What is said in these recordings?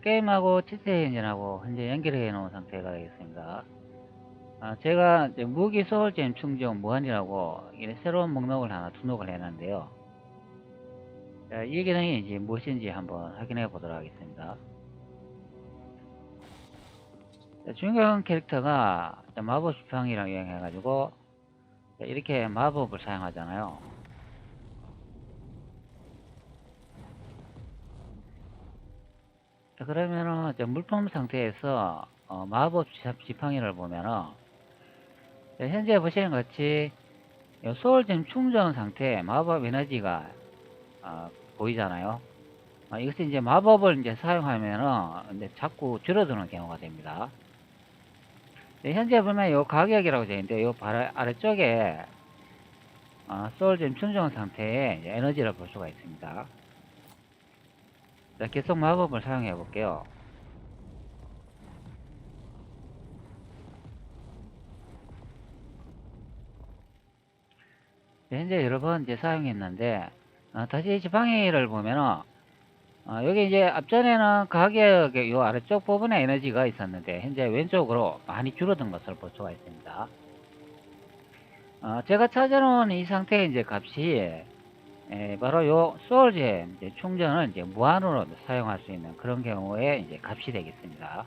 게임하고 치세 엔진하고 현재 연결해 놓은 상태가 되겠습니다. 제가 이제 무기 소울잼 충전 무한이라고 새로운 목록을 하나 등록을 해놨는데요. 이 기능이 이제 무엇인지 한번 확인해 보도록 하겠습니다. 주인공 캐릭터가 마법 지팡이랑 이용해가지고 이렇게 마법을 사용하잖아요. 그러면은 물품 상태에서 마법 지팡이를 보면은 현재 보시는 것 같이 소울잼 충전 상태 마법 에너지가 보이잖아요. 이것이 이제 마법을 이제 사용하면은 이제 자꾸 줄어드는 경우가 됩니다. 현재 보면 요 가격이라고 되어 있는데 요 아래쪽에 소울잼 충전 상태의 에너지를 볼 수가 있습니다. 자, 계속 마법을 사용해 볼게요. 현재 여러 번 이제 사용했는데 다시 지팡이를 보면은 여기 이제 앞전에는 가격의 요 아래쪽 부분에 에너지가 있었는데 현재 왼쪽으로 많이 줄어든 것을 볼 수가 있습니다. 제가 찾아놓은 이 상태의 이제 값이 바로 요 소울잼 이제 충전을 이제 무한으로 사용할 수 있는 그런 경우에 이제 값이 되겠습니다.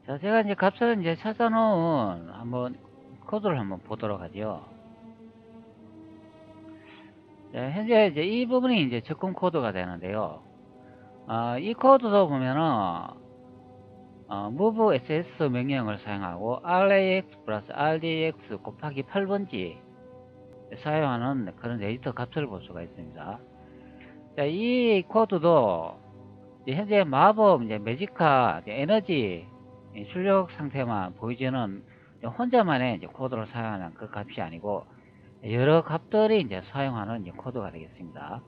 자, 제가 이제 값을 이제 찾아놓은 한번 코드를 한번 보도록 하죠. 네, 현재 이제 이 부분이 이제 접근 코드가 되는데요. 이 코드도 보면은 move ss 명령을 사용하고 rax 플러스 rdx 곱하기 8번지 사용하는 그런 에디터 값을 볼 수가 있습니다. 자, 이 코드도 현재 마법 이제 매지카 에너지 출력 상태만 보이지는 혼자만의 이제 코드를 사용하는 그 값이 아니고 여러 값들이 이제 사용하는 이제 코드가 되겠습니다.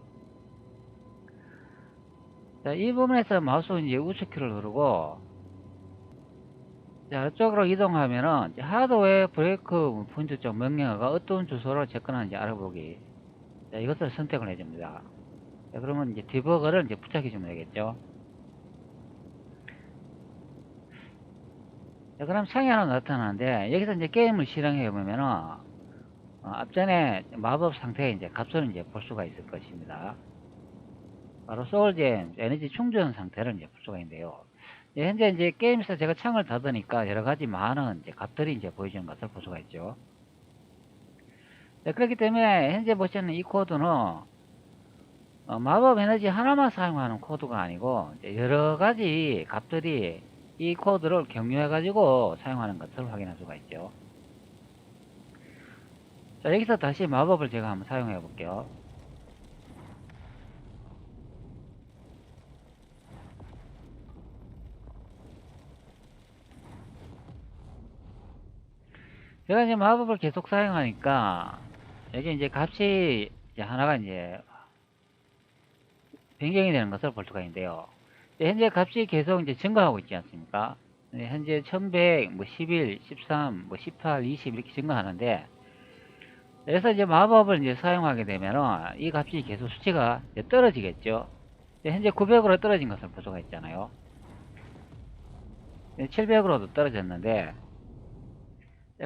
자, 이 부분에서 마우스 이제 우측키를 누르고 자, 아래쪽으로 이동하면은 하드웨어 브레이크 포인트 쪽 명령어가 어떤 주소로 접근하는지 알아보기. 자, 이것을 선택을 해줍니다. 자, 그러면 이제 디버거를 이제 부착해 주면 되겠죠. 자, 그럼 창이 하나 나타나는데 여기서 이제 게임을 실행해 보면은 앞전에 마법 상태의 이제 값을 이제 볼 수가 있을 것입니다. 바로 소울잼 에너지 충전 상태를 이제 볼 수가 있는데요. 현재 이제 게임에서 제가 창을 닫으니까 여러 가지 많은 이제 값들이 이제 보여지는 것을 볼 수가 있죠. 그렇기 때문에 현재 보시는 이 코드는 마법 에너지 하나만 사용하는 코드가 아니고 여러 가지 값들이 이 코드를 경유해 가지고 사용하는 것을 확인할 수가 있죠. 자, 여기서 다시 마법을 제가 한번 사용해 볼게요. 제가 이제 마법을 계속 사용하니까 여기 이제 값이 이제 하나가 이제 변경이 되는 것을 볼 수가 있는데요. 현재 값이 계속 이제 증가하고 있지 않습니까? 현재 1100, 뭐 11, 13, 뭐 18, 20 이렇게 증가하는데 그래서 이제 마법을 이제 사용하게 되면은 이 값이 계속 수치가 떨어지겠죠. 현재 900으로 떨어진 것을 볼 수가 있잖아요. 700으로도 떨어졌는데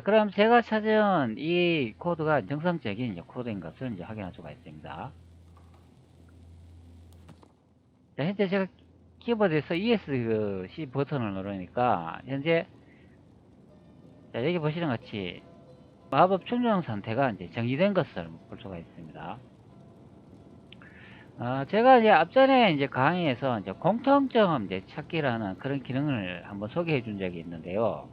그럼 제가 찾은 이 코드가 정상적인 이제 코드인 것을 이제 확인할 수가 있습니다. 자, 현재 제가 키보드에서 ESC 버튼을 누르니까 현재 자, 여기 보시는 것 같이 마법 충전 상태가 이제 정지된 것을 볼 수가 있습니다. 제가 이제 앞전에 이제 강의에서 이제 공통점 이제 찾기라는 그런 기능을 한번 소개해 준 적이 있는데요.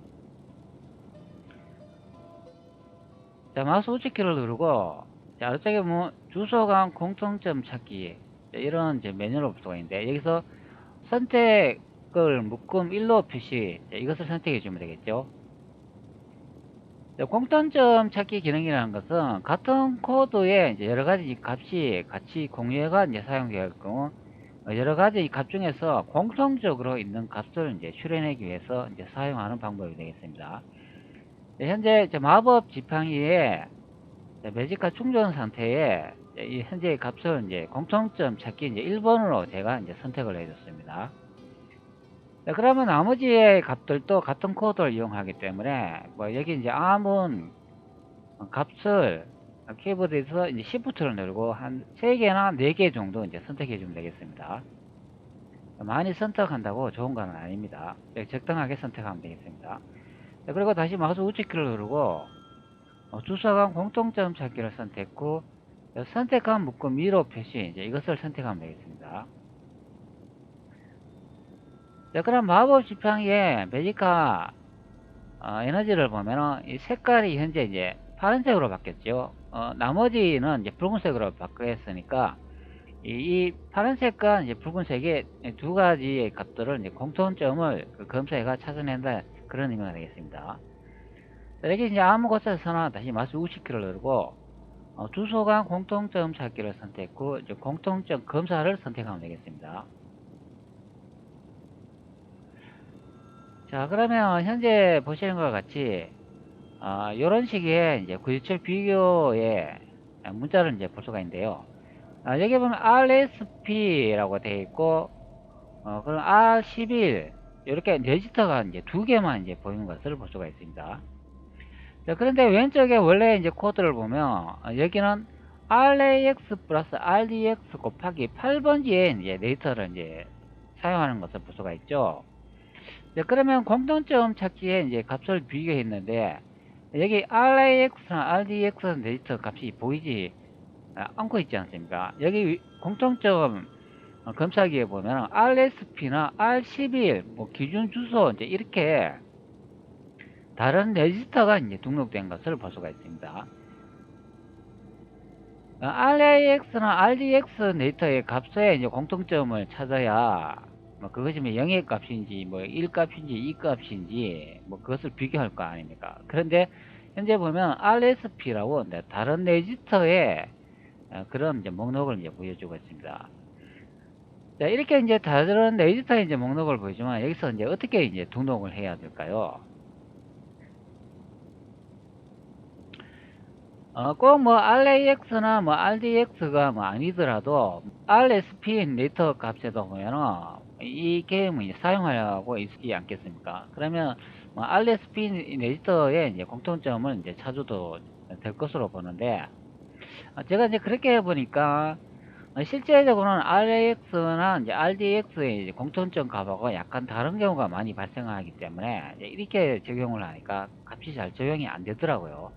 자, 마우스 우측키를 누르고 자, 아래쪽에 뭐 주소간 공통점 찾기 이런 이제 메뉴를 볼 수가 있는데 여기서 선택을 묶음 1로 표시 이것을 선택해 주면 되겠죠. 공통점 찾기 기능이라는 것은 같은 코드에 이제 여러 가지 값이 같이 공유해가 이제 사용되어 있고 여러 가지 값 중에서 공통적으로 있는 값을 이제 추려내기 위해서 이제 사용하는 방법이 되겠습니다. 현재 마법 지팡이에 매직카 충전 상태에 이 현재의 값을 이제 공통점 찾기 이제 1번으로 제가 이제 선택을 해줬습니다. 그러면 나머지의 값들도 같은 코드를 이용하기 때문에 뭐 여기 이제 아무 값을 키보드에서 이제 Shift를 누르고 한 3개나 4개 정도 이제 선택해 주면 되겠습니다. 많이 선택한다고 좋은 건 아닙니다. 적당하게 선택하면 되겠습니다. 그리고 다시 마우스 우측키를 누르고 주소간 공통점 찾기를 선택 후 선택한 묶음 위로 표시 이제 이것을 선택하면 되겠습니다. 자, 그럼 마법 지팡이의 매직카 에너지를 보면은 이 색깔이 현재 이제 파란색으로 바뀌었죠. 나머지는 이제 붉은색으로 바뀌었으니까 이 파란색과 이제 붉은색의 두 가지의 값들을 이제 공통점을 검사해가 찾아낸다 그런 의미가 되겠습니다. 자, 여기 이제 아무 곳에서나 다시 마우스 우측키를 누르고 주소간 공통점 찾기를 선택 후 이제 공통점 검사를 선택하면 되겠습니다. 자, 그러면 현재 보시는 것 같이 이런 식의 이제 927 비교의 문자를 이제 볼 수가 있는데요. 여기 보면 RSP라고 되어 있고, 그럼 R11 이렇게 레지스터가 이제 2개만 이제 보이는 것을 볼 수가 있습니다. 자, 그런데 왼쪽에 원래 이제 코드를 보면 여기는 RAX 플러스 RDX 곱하기 8번지의 이제 레지스터를 이제 사용하는 것을 볼 수가 있죠. 자, 그러면 공통점 찾기에 이제 값을 비교했는데 여기 RAX나 RDX 레지스터 값이 보이지 않고 있지 않습니까? 여기 공통점 검사기에 보면 RSP나 R11 뭐 기준 주소 이제 이렇게 다른 레지스터가 이제 등록된 것을 볼 수가 있습니다. RAX나 RDX 레지스터의 값에 이제 공통점을 찾아야 뭐 그것이 뭐 0의 값인지 뭐 1 값인지 2 값인지 뭐 그것을 비교할 거 아닙니까? 그런데 현재 보면 RSP라고 다른 레지스터의 그런 이제 목록을 이제 보여주고 있습니다. 자, 이렇게 이제 다른 레지스터의 이제 목록을 보여주면 여기서 이제 어떻게 이제 등록을 해야 될까요? 꼭 뭐 RAX나 뭐 RDX가 뭐 아니더라도 RSP 레지스터 값에도 보면은 이 게임을 이제 사용하려고 있지 않겠습니까? 그러면 뭐 RSP 레지스터의 이제 공통점을 이제 찾아도 될 것으로 보는데 제가 이제 그렇게 해보니까 실제적으로는 RAX나 이제 RDX의 이제 공통점 값하고 약간 다른 경우가 많이 발생하기 때문에 이렇게 적용을 하니까 값이 잘 적용이 안 되더라고요.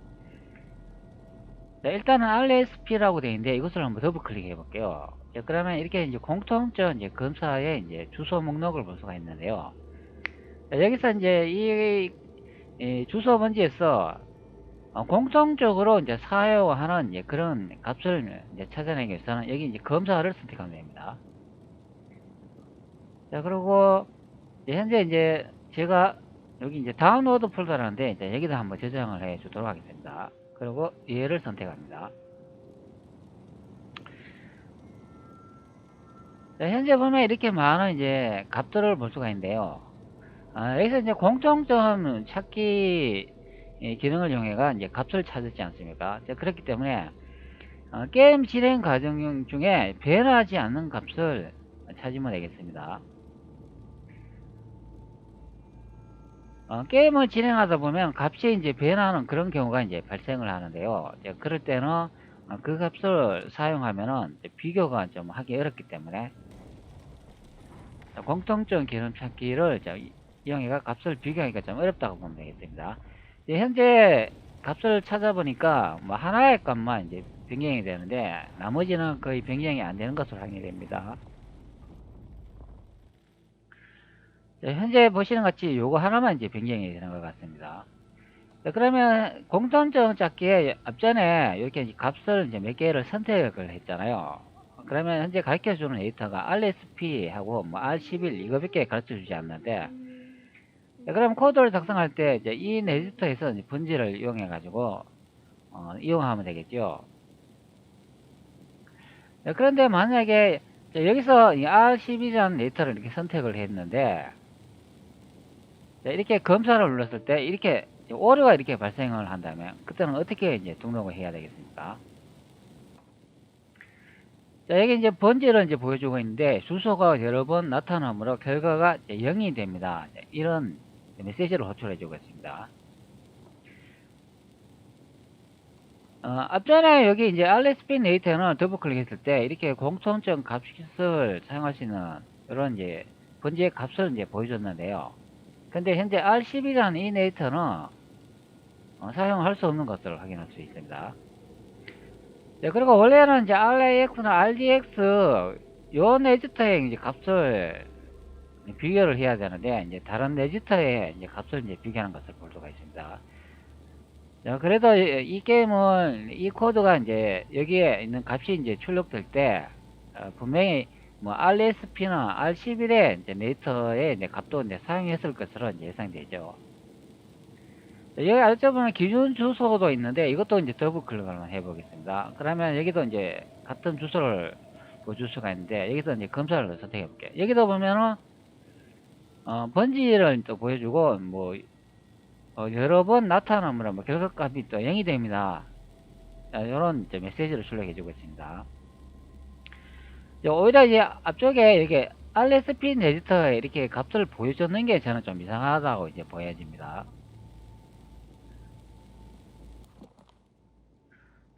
자, 일단은 RSP라고 되어 있는데 이것을 한번 더블 클릭해 볼게요. 자, 그러면 이렇게 이제 공통점 이제 검사의 이제 주소 목록을 볼 수가 있는데요. 자, 여기서 이제 이 주소 번지에서 공통적으로 이제 사용하는 이제 그런 값을 이제 찾아내기 위해서는 여기 이제 검사를 선택하면 됩니다. 자, 그리고 이제 현재 이제 제가 여기 이제 다운로드 폴더라는데 이제 여기다 한번 저장을 해 주도록 하겠습니다. 그리고 얘를 선택합니다. 자, 현재 보면 이렇게 많은 이제 값들을 볼 수가 있는데요. 여기서 이제 공통점 찾기 기능을 이용해가 이제 값을 찾았지 않습니까? 자, 그렇기 때문에 게임 진행 과정 중에 변하지 않는 값을 찾으면 되겠습니다. 게임을 진행하다 보면 값이 이제 변하는 그런 경우가 이제 발생을 하는데요. 이제 그럴 때는 그 값을 사용하면은 비교가 좀 하기 어렵기 때문에 공통점 기능 찾기를 이용해가 값을 비교하기가 좀 어렵다고 보면 되겠습니다. 현재 값을 찾아보니까 뭐 하나의 값만 이제 변경이 되는데 나머지는 거의 변경이 안 되는 것으로 확인이 됩니다. 현재 보시는 같이 요거 하나만 이제 변경이 되는 것 같습니다. 그러면 공통점 찾기에 앞전에 이렇게 이제 값을 이제 몇 개를 선택을 했잖아요. 그러면 현재 가르쳐 주는 에디터가 RSP하고 뭐 R11 이거밖에 가르쳐 주지 않는데 그럼 코드를 작성할 때 이제 이 레지스터에서 이제 분지를 이용해 가지고 이용하면 되겠죠. 그런데 만약에 여기서 이 R12라는 레지스터를 이렇게 선택을 했는데 이렇게 검사를 눌렀을 때 이렇게 오류가 이렇게 발생을 한다면 그때는 어떻게 이제 등록을 해야 되겠습니까? 자, 여기 이제 번지를 이제 보여주고 있는데 주소가 여러 번 나타나므로 결과가 이제 0이 됩니다. 이런 메시지를 호출해 주고 있습니다. 앞전에 여기 이제 RSP 네이터는 더블 클릭했을 때 이렇게 공통점 값을 사용할 수 있는 이런 이제 번지의 값을 이제 보여줬는데요. 근데 현재 R10이라는 이 네이터는 사용할 수 없는 것을 확인할 수 있습니다. 네, 그리고 원래는 이제 RAX나 RDX 요 레지스터에 이제 값을 비교를 해야 되는데 이제 다른 레지스터에 이제 값을 이제 비교하는 것을 볼 수가 있습니다. 자, 그래도 이 게임은 이 코드가 이제 여기에 있는 값이 이제 출력될 때 분명히 뭐 RSP나 R11의 이제 네이터의 이제 값도 이제 사용했을 것으로 이제 예상되죠. 여기 아래쪽 보면 기준 주소도 있는데 이것도 이제 더블 클릭을 해보겠습니다. 그러면 여기도 이제 같은 주소를 보여줄 수가 있는데 여기서 이제 검사를 선택해 볼게요. 여기도 보면은 번지를 또 보여주고 뭐 여러 번 나타나면 뭐 결과값이 또 0이 됩니다. 이런 메시지를 출력해 주고 있습니다. 오히려 이제 앞쪽에 이렇게 RSP 레지스터에 이렇게 값을 보여줬는 게 저는 좀 이상하다고 이제 보여집니다.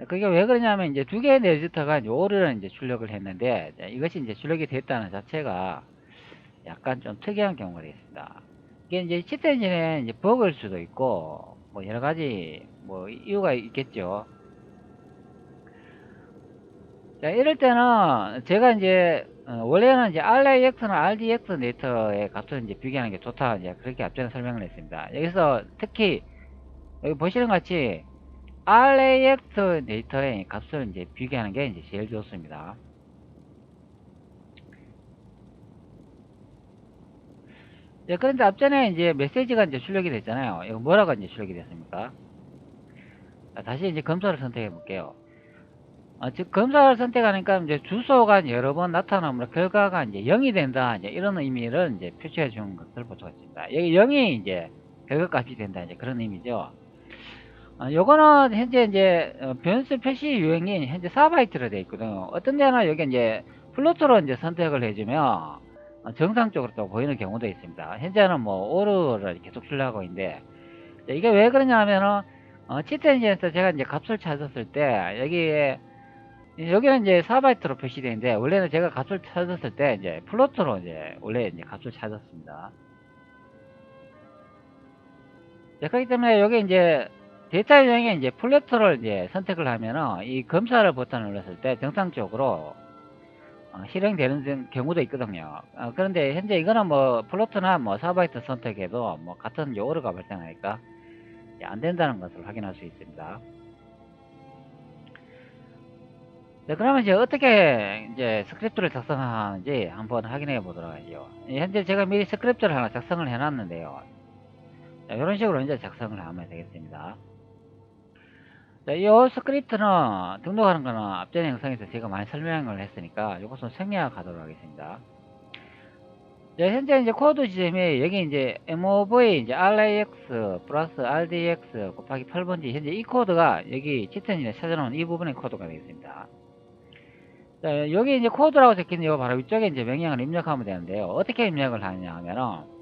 그게 왜 그러냐면 이제 두 개의 레지스터가 이제 오류를 이제 출력을 했는데 이것이 이제 출력이 됐다는 자체가 약간 좀 특이한 경우가 있습니다. 이게 이제 시트 엔진에 이제 버그일 수도 있고 뭐 여러 가지 뭐 이유가 있겠죠. 자, 이럴 때는 제가 이제 원래는 이제 RAX나 RDX 네이터의 값을 이제 비교하는 게 좋다 이제 그렇게 앞전에 설명을 했습니다. 여기서 특히 여기 보시는 것 같이 RAX 데이터의 값을 이제 비교하는 게 이제 제일 좋습니다. 네, 그런데 앞전에 이제 메시지가 이제 출력이 됐잖아요. 이거 뭐라고 이제 출력이 됐습니까? 자, 다시 이제 검사를 선택해 볼게요. 즉, 검사를 선택하니까 이제 주소가 여러 번 나타나면 결과가 이제 0이 된다. 이제 이런 의미를 이제 표시해 주는 것을 볼 수가 있습니다. 여기 0이 이제 결과 값이 된다. 이제 그런 의미죠. 요거는 현재 이제 변수 표시 유형이 현재 4바이트로 되어 있거든요. 어떤 데는 여기 이제 플로트로 이제 선택을 해주면 정상적으로 또 보이는 경우도 있습니다. 현재는 뭐 오류를 계속 출력하고 있는데 이게 왜 그러냐 하면은 치트 엔진에서 제가 이제 값을 찾았을 때 여기는 이제 4바이트로 표시되어 있는데 원래는 제가 값을 찾았을 때 이제 플로트로 이제 원래 이제 값을 찾았습니다. 네, 그렇기 때문에 여기 이제 데이터 유형에 이제 플로트를 이제 선택을 하면은 이 검사를 버튼을 눌렀을 때 정상적으로 실행되는 경우도 있거든요. 그런데 현재 이거는 뭐 플로트나 뭐 4바이트 선택해도 뭐 같은 오류가 발생하니까 안 된다는 것을 확인할 수 있습니다. 네, 그러면 이제 어떻게 이제 스크립트를 작성하는지 한번 확인해 보도록 하죠. 현재 제가 미리 스크립트를 하나 작성을 해 놨는데요. 이런 식으로 이제 작성을 하면 되겠습니다. 자, 이 스크립트는 등록하는 거는 앞전 영상에서 제가 많이 설명을 했으니까 이것은 생략하도록 하겠습니다. 자, 현재 이제 코드 지점이 여기 이제 MOV 이제 RAX 플러스 RDX 곱하기 8번지 현재 이 코드가 여기 치트엔진에 찾아놓은 이 부분의 코드가 되겠습니다. 자, 여기 이제 코드라고 적힌 요 바로 위쪽에 이제 명령을 입력하면 되는데요. 어떻게 입력을 하냐 하면은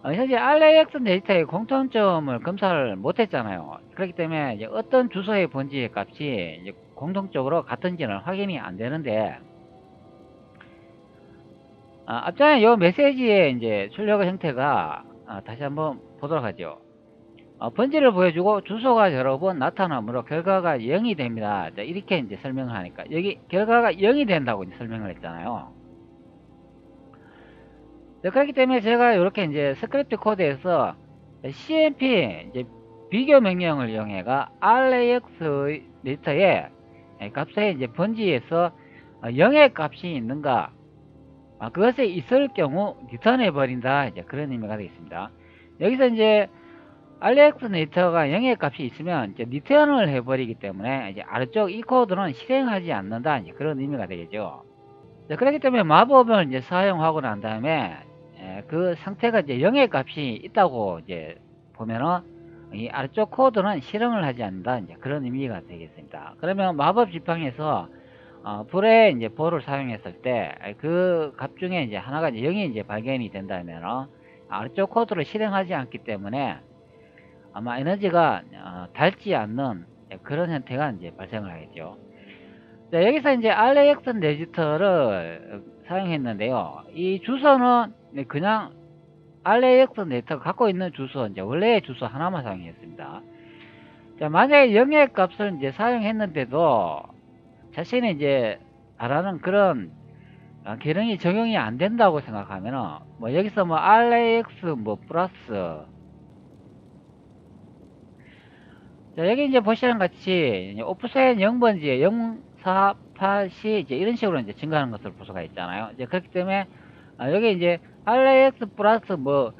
현재 RAX 데이터의 공통점을 검사를 못했잖아요. 그렇기 때문에 이제 어떤 주소의 번지의 값이 이제 공통적으로 같은지는 확인이 안 되는데, 앞전에 이 메시지의 이제 출력 형태가 다시 한번 보도록 하죠. 번지를 보여주고 주소가 여러 번 나타나므로 결과가 0이 됩니다. 이렇게 이제 설명을 하니까 여기 결과가 0이 된다고 이제 설명을 했잖아요. 네, 그렇기 때문에 제가 이렇게 이제 스크립트 코드에서 cmp 이제 비교 명령을 이용해가 RAX 리터의 값에 이제 번지에서 0의 값이 있는가 그것에 있을 경우 리턴해 버린다 이제 그런 의미가 되겠습니다. 여기서 이제 RAX 리터가 0의 값이 있으면 이제 리턴을 해버리기 때문에 이제 아래쪽 이 코드는 실행하지 않는다 이제 그런 의미가 되겠죠. 자, 그렇기 때문에 마법을 이제 사용하고 난 다음에 그 상태가 이제 0의 값이 있다고 이제 보면은 이 아래쪽 코드는 실행을 하지 않는다. 이제 그런 의미가 되겠습니다. 그러면 마법 지팡이에서 불의 이제 볼을 사용했을 때 그 값 중에 이제 하나가 이제 0이 이제 발견이 된다면 아래쪽 코드를 실행하지 않기 때문에 아마 에너지가 닳지 않는 그런 형태가 이제 발생을 하겠죠. 자, 여기서 이제 RAX 레지스터를 사용했는데요. 이 주소는 그냥 RAX 레지스터가 갖고 있는 주소, 이제 원래의 주소 하나만 사용했습니다. 자, 만약에 0의 값을 이제 사용했는데도 자신이 이제 바라는 그런 기능이 적용이 안 된다고 생각하면은 뭐 여기서 뭐 RAX 뭐 플러스, 자, 여기 이제 보시는 같이 오프셋 0번지에 048C 이제 이런 식으로 이제 증가하는 것을 볼 수가 있잖아요. 이제 그렇기 때문에 여기 이제 RAX 플러스 뭐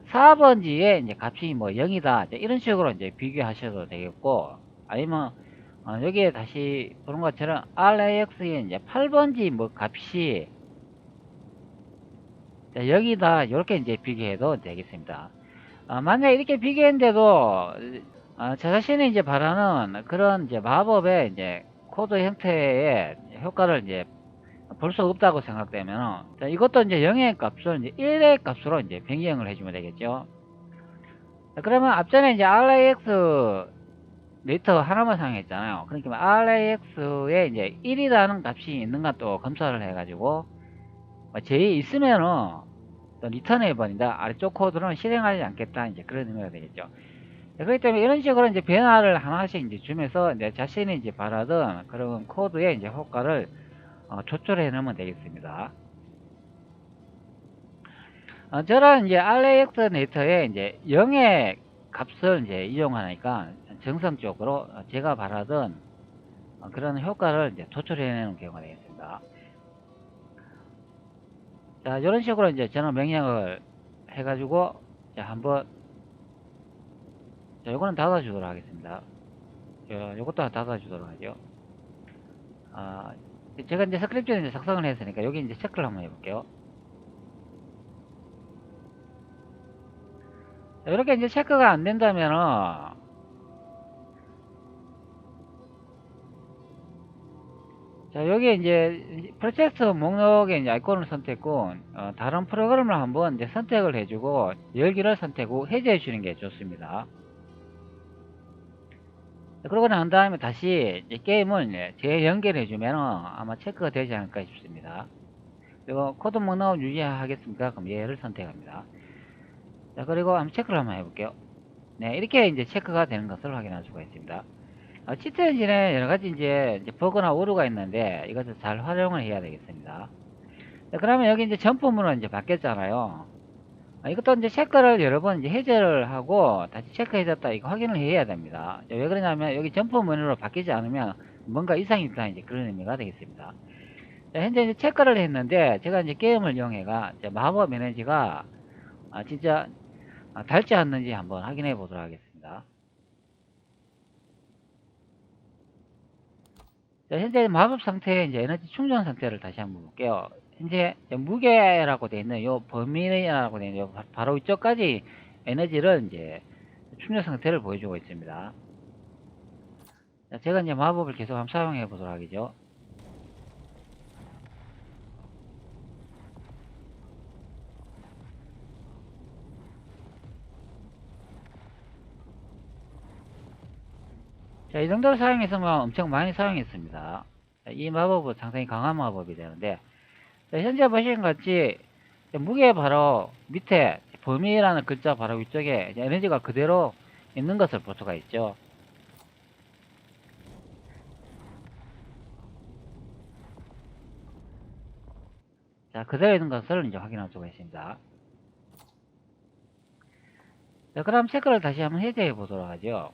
4번지에 이제 값이 뭐 0이다 이런 식으로 이제 비교하셔도 되겠고, 아니면 여기에 다시 보는 것처럼 RAX에 이제 8번지 뭐 값이 0이다 이렇게 이제 비교해도 되겠습니다. 만약에 이렇게 비교했는데도 저 자신이 이제 바라는 그런 이제 마법의 이제 코드 형태의 효과를 이제 볼 수 없다고 생각되면 이것도 이제 0의 값을 이제 1의 값으로 이제 변경을 해주면 되겠죠. 자, 그러면 앞전에 이제 RAX 데이터 하나만 사용했잖아요. 그러니까 RAX에 이제 1이라는 값이 있는가 또 검사를 해가지고 제이 있으면은 또 리턴 해버린다. 아래쪽 코드는 실행하지 않겠다. 이제 그런 의미가 되겠죠. 그렇기 때문에 이런 식으로 이제 변화를 하나씩 이제 주면서 이제 자신이 이제 바라던 그런 코드의 이제 효과를 조절해 놓으면 되겠습니다. 저런 이제 RAX 네이터에 이제 0의 값을 이제 이용하니까 정성적으로 제가 바라던 그런 효과를 이제 도출해내는 경우가 되겠습니다. 자, 이런 식으로 이제 저는 명령을 해가지고 한번, 자, 요거는 닫아주도록 하겠습니다. 요것도 닫아주도록 하죠. 제가 이제 스크립트를 이제 작성을 했으니까 여기 이제 체크를 한번 해볼게요. 자, 이렇게 이제 체크가 안 된다면은 자, 여기 이제 프로젝트 목록에 이제 아이콘을 선택했고 다른 프로그램을 한번 이제 선택을 해주고 열기를 선택하고 해제해 주는 게 좋습니다. 그러고 난 다음에 다시 이제 게임을 이제 재연결해 주면 아마 체크가 되지 않을까 싶습니다. 그리고 코드 목록을 유지하겠습니까? 그럼 얘를 선택합니다. 자, 그리고 한번 체크를 한번 해볼게요. 네, 이렇게 이제 체크가 되는 것을 확인할 수가 있습니다. 치트 엔진에 여러 가지 이제 버그나 오류가 있는데 이것을 잘 활용을 해야 되겠습니다. 자, 그러면 여기 이제 점프문은 이제 바뀌었잖아요. 이것도 이제 체크를 여러 번 이제 해제를 하고 다시 체크해졌다 이거 확인을 해야 됩니다. 왜 그러냐면 여기 점프 메뉴로 바뀌지 않으면 뭔가 이상이 있다 이제 그런 의미가 되겠습니다. 자, 현재 이제 체크를 했는데 제가 이제 게임을 이용해가 마법 에너지가 진짜 닳지 않는지 한번 확인해 보도록 하겠습니다. 자, 현재 마법 상태의 이제 에너지 충전 상태를 다시 한번 볼게요. 현재 무게라고 되어 있는 요 범위라고 되어 있는 요 바로 이쪽까지 에너지를 이제 충전 상태를 보여주고 있습니다. 자, 제가 이제 마법을 계속 한번 사용해 보도록 하겠죠. 자, 이 정도로 사용했으면 엄청 많이 사용했습니다. 자, 이 마법은 상당히 강한 마법이 되는데, 자, 현재 보시는 것 같이 무게 바로 밑에 범위라는 글자 바로 위쪽에 에너지가 그대로 있는 것을 볼 수가 있죠. 자, 그대로 있는 것을 이제 확인할 수가 있습니다. 자, 그럼 체크를 다시 한번 해제해 보도록 하죠.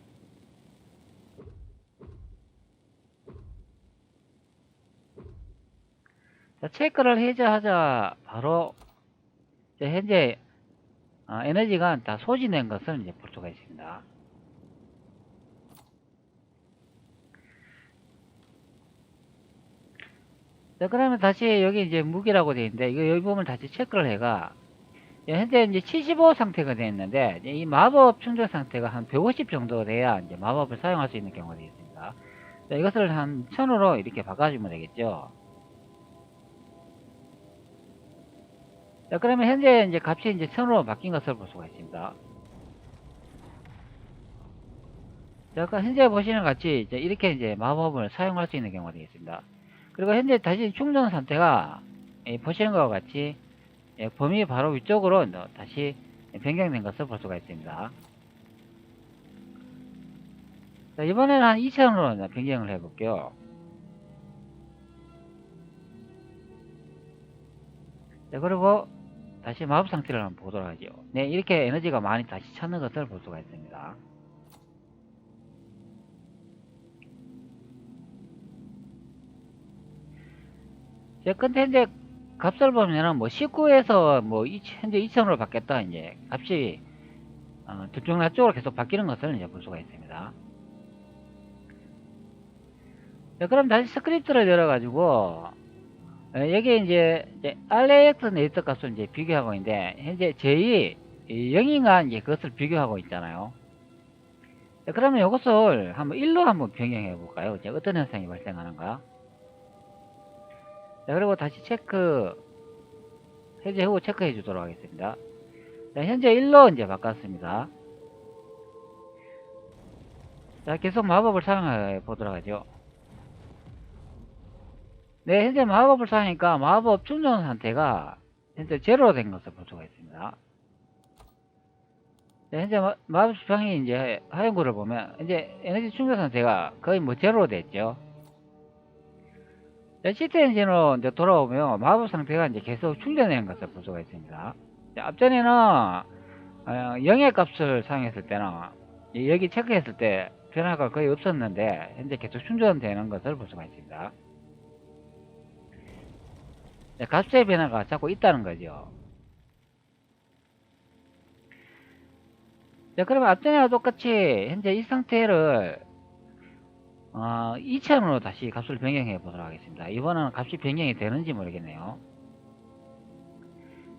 자, 체크를 해제하자 바로 현재 에너지가 다 소진된 것을 이제 볼 수가 있습니다. 자, 그러면 다시 여기 이제 무게라고 되어 있는데, 이거 여기 부분을 다시 체크를 해가, 현재 이제 75 상태가 되어 있는데, 이 마법 충전 상태가 한 150 정도 돼야 이제 마법을 사용할 수 있는 경우가 되겠습니다. 자, 이것을 한 1000으로 이렇게 바꿔주면 되겠죠. 자, 그러면 현재 이제 값이 이제 1000으로 바뀐 것을 볼 수가 있습니다. 자, 아까 현재 보시는 같이 이제 이렇게 이제 마법을 사용할 수 있는 경우가 되겠습니다. 그리고 현재 다시 충전 상태가 보시는 것과 같이 범위 바로 위쪽으로 다시 변경된 것을 볼 수가 있습니다. 자, 이번에는 한 2000으로 변경을 해 볼게요. 자, 그리고 다시 마법 상태를 한번 보도록 하죠. 네, 이렇게 에너지가 많이 다시 찾는 것을 볼 수가 있습니다. 자, 근데 현재 값을 보면은 뭐 19에서 뭐 현재 2000으로 바뀌었다, 이제 값이 들쭉날쭉으로 계속 바뀌는 것을 이제 볼 수가 있습니다. 자, 그럼 다시 스크립트를 열어가지고 여기 이제 RAX 네이트 값을 이제 비교하고 있는데, 현재 J 0인가 이제 그것을 비교하고 있잖아요. 자, 그러면 이것을 한번 1로 한번 변경해 볼까요? 이제 어떤 현상이 발생하는가? 자, 그리고 다시 체크 해제 후 체크해 주도록 하겠습니다. 자, 현재 1로 이제 바꿨습니다. 자, 계속 마법을 사용해 보도록 하죠. 네, 현재 마법을 사용하니까 마법 충전 상태가 현재 제로로 된 것을 볼 수가 있습니다. 네, 현재 마법 지팡이 이제 하얀구를 보면 이제 에너지 충전 상태가 거의 뭐 제로로 됐죠. 네, 시트 엔진으로 이제 돌아오면 마법 상태가 이제 계속 충전되는 것을 볼 수가 있습니다. 자, 앞전에는 0의 값을 사용했을 때는 여기 체크했을 때 변화가 거의 없었는데 현재 계속 충전되는 것을 볼 수가 있습니다. 네, 값의 변화가 자꾸 있다는 거죠. 자, 그러면 앞전에와 똑같이 현재 이 상태를 2000으로 다시 값을 변경해 보도록 하겠습니다. 이번에는 값이 변경이 되는지 모르겠네요.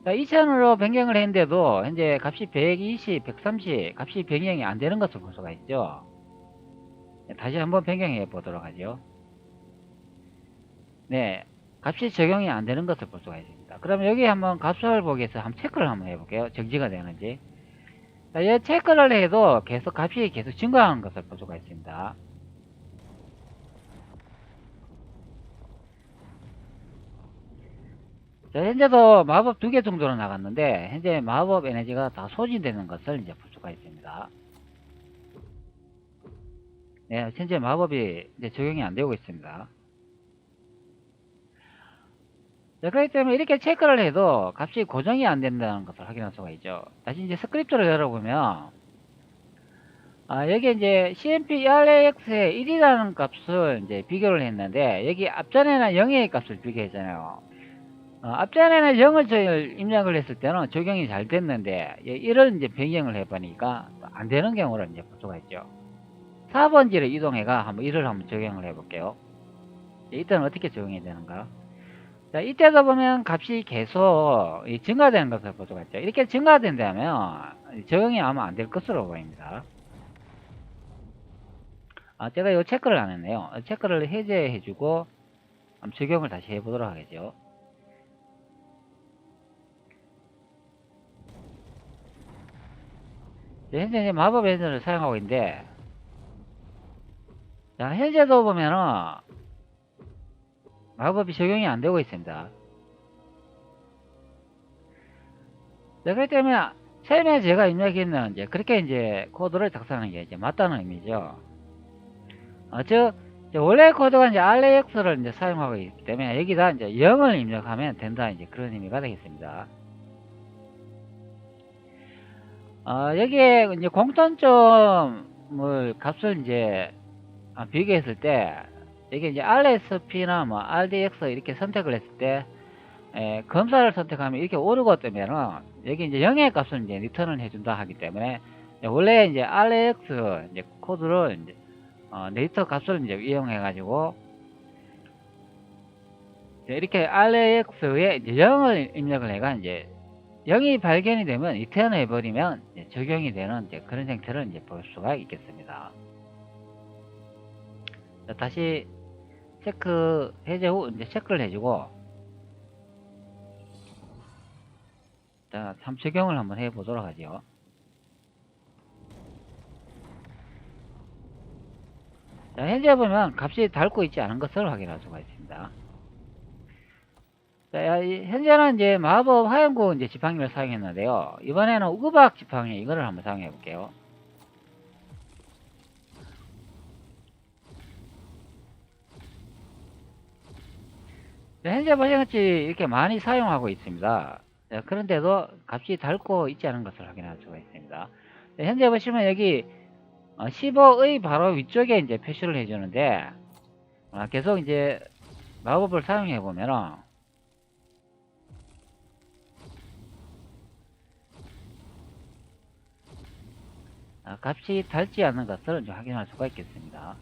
자, 2000으로 변경을 했는데도 현재 값이 120, 130 값이 변경이 안 되는 것을 볼 수가 있죠. 다시 한번 변경해 보도록 하죠. 네, 값이 적용이 안 되는 것을 볼 수가 있습니다. 그럼 여기 한번 값을 보기 위해서 한번 체크를 한번 해볼게요. 정지가 되는지. 자, 이 체크를 해도 계속 값이 계속 증가하는 것을 볼 수가 있습니다. 자, 현재도 마법 2개 정도로 나갔는데 현재 마법 에너지가 다 소진되는 것을 이제 볼 수가 있습니다. 네, 현재 마법이 이제 적용이 안 되고 있습니다. 자, 그렇기 때문에 이렇게 체크를 해도 값이 고정이 안 된다는 것을 확인할 수가 있죠. 다시 이제 스크립트를 열어보면 여기 이제 CMP ERAX의 1이라는 값을 이제 비교를 했는데 여기 앞전에는 0의 값을 비교했잖아요. 앞전에는 0을 입력을 했을 때는 적용이 잘 됐는데 1을 이제 변경을 해보니까 안 되는 경우를 이제 볼 수가 있죠. 4번지를 이동해가 한번 1을 한번 적용을 해볼게요. 이때는 어떻게 적용이 되는가? 자, 이때도 보면 값이 계속 증가되는 것을 볼 수가 있죠. 이렇게 증가된다면 적용이 아마 안 될 것으로 보입니다. 제가 이 체크를 안 했네요. 체크를 해제해주고 적용을 다시 해보도록 하겠죠. 현재 이제 마법 엔진을 사용하고 있는데, 자, 현재도 보면은 마법이 적용이 안 되고 있습니다. 자, 그렇기 때문에 처음에 제가 입력했는 이제 그렇게 이제 코드를 작성하는 게 이제 맞다는 의미죠. 원래 코드가 이제 RAX를 이제 사용하고 있기 때문에 여기다 이제 0을 입력하면 된다, 이제 그런 의미가 되겠습니다. 여기에 이제 공통점을 값을 이제 비교했을 때 이게 이제 RSP나 뭐 RDX 이렇게 선택을 했을 때 검사를 선택하면 이렇게 오르고 뜨면은 여기 이제 0의 값을 이제 리턴을 해준다 하기 때문에 원래 이제 RX 이제 코드를 이제 네이터 값을 이제 이용해 가지고 이렇게 RAX에 이제 0을 입력을 해가 이제 0이 발견이 되면 리턴 해버리면 이제 적용이 되는 이제 그런 형태를 이제 볼 수가 있겠습니다. 자, 다시 체크 해제 후 이제 체크를 해주고, 자, 적용을 한번 해보도록 하죠. 자, 현재 보면 값이 닳고 있지 않은 것을 확인할 수가 있습니다. 자, 현재는 이제 마법 화염구 이제 지팡이를 사용했는데요. 이번에는 우박 지팡이 이거를 한번 사용해 볼게요. 자, 현재 보시같이 이렇게 많이 사용하고 있습니다. 자, 그런데도 값이 닳고 있지 않은 것을 확인할 수가 있습니다. 자, 현재 보시면 여기 15의 바로 위쪽에 이제 표시를 해주는데, 계속 이제 마법을 사용해 보면은 값이 닳지 않는 것을 이제 확인할 수가 있겠습니다.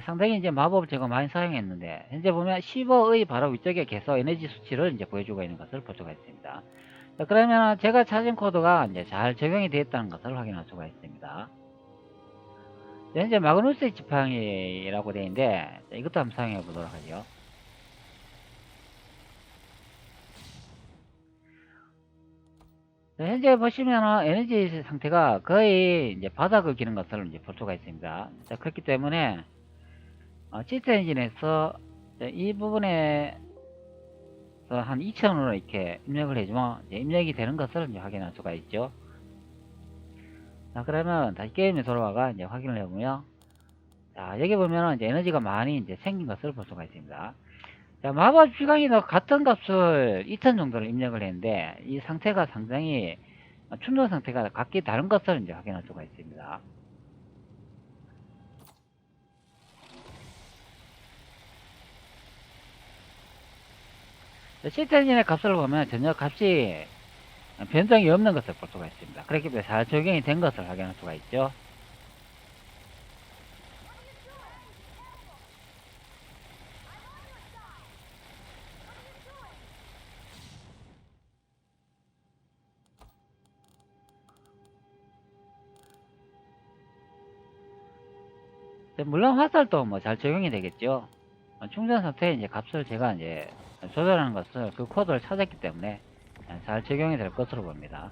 상당히 이제 마법을 제가 많이 사용했는데, 현재 보면 15의 바로 위쪽에 계속 에너지 수치를 이제 보여주고 있는 것을 볼 수가 있습니다. 자, 그러면 제가 찾은 코드가 이제 잘 적용이 되었다는 것을 확인할 수가 있습니다. 자, 현재 마그누스 지팡이라고 되어 있는데, 자, 이것도 한번 사용해 보도록 하죠. 자, 현재 보시면은 에너지 상태가 거의 이제 바닥을 기는 것을 이제 볼 수가 있습니다. 자, 그렇기 때문에 치트 엔진에서 이 부분에 한 2,000원으로 이렇게 입력을 해주면 이제 입력이 되는 것을 이제 확인할 수가 있죠. 자, 그러면 다시 게임에 돌아와가 이제 확인을 해보면, 자, 여기 보면은 이제 에너지가 많이 이제 생긴 것을 볼 수가 있습니다. 자, 마법 시간이도 같은 값을 2천 정도를 입력을 했는데, 이 상태가 상당히 충전 상태가 각기 다른 것을 이제 확인할 수가 있습니다. 시트엔진의 값을 보면 전혀 값이 변동이 없는 것을 볼 수가 있습니다. 그렇기 때문에 잘 적용이 된 것을 확인할 수가 있죠. 물론 화살도 뭐 잘 적용이 되겠죠. 충전 상태에 이제 값을 제가 이제 조절하는 것을 그 코드를 찾았기 때문에 잘 적용이 될 것으로 봅니다.